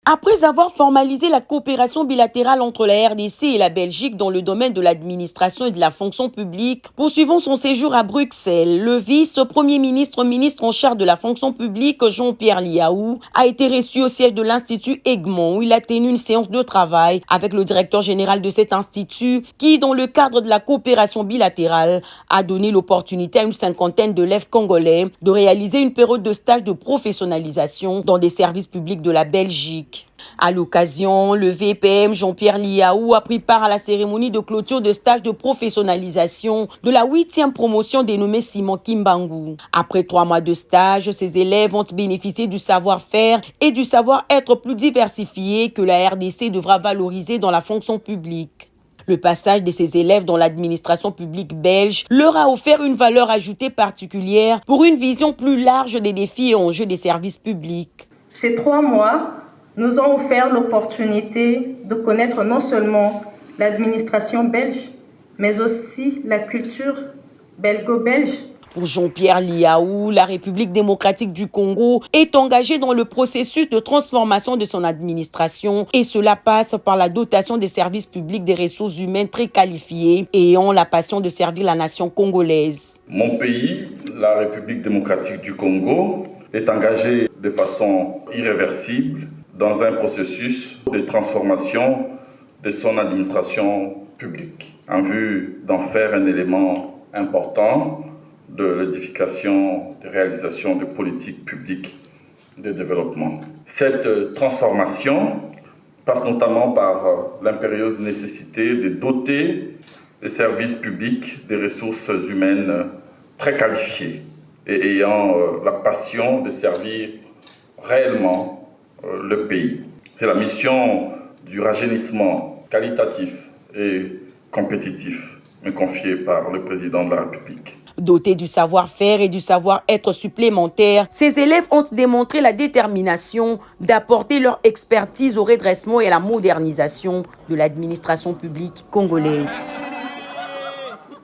Après avoir formalisé la coopération bilatérale entre la RDC et la Belgique dans le domaine de l'administration et de la fonction publique, poursuivant son séjour à Bruxelles, le vice-premier ministre en charge de la fonction publique, Jean-Pierre Liaou, a été reçu au siège de l'Institut Egmont où il a tenu une séance de travail avec le directeur général de cet institut qui, dans le cadre de la coopération bilatérale, a donné l'opportunité à une cinquantaine d'élèves congolais de réaliser une période de stage de professionnalisation dans des services publics de la Belgique. À l'occasion, le VPM Jean-Pierre Liaou a pris part à la cérémonie de clôture de stage de professionnalisation de la 8e promotion dénommée Simon Kimbangu. Après 3 mois de stage, ces élèves ont bénéficié du savoir-faire et du savoir-être plus diversifié que la RDC devra valoriser dans la fonction publique. Le passage de ces élèves dans l'administration publique belge leur a offert une valeur ajoutée particulière pour une vision plus large des défis et enjeux des services publics. Ces 3 mois nous ont offert l'opportunité de connaître non seulement l'administration belge, mais aussi la culture belgo-belge. Pour Jean-Pierre Liaou, la République démocratique du Congo est engagée dans le processus de transformation de son administration et cela passe par la dotation des services publics des ressources humaines très qualifiées et ayant la passion de servir la nation congolaise. Mon pays, la République démocratique du Congo, est engagé de façon irréversible dans un processus de transformation de son administration publique, en vue d'en faire un élément important de l'édification, de réalisation de politiques publiques de développement. Cette transformation passe notamment par l'impérieuse nécessité de doter les services publics des ressources humaines très qualifiées et ayant la passion de servir réellement le pays. C'est la mission du rajeunissement qualitatif et compétitif me confiée par le président de la République. Dotés du savoir-faire et du savoir-être supplémentaire, ces élèves ont démontré la détermination d'apporter leur expertise au redressement et à la modernisation de l'administration publique congolaise.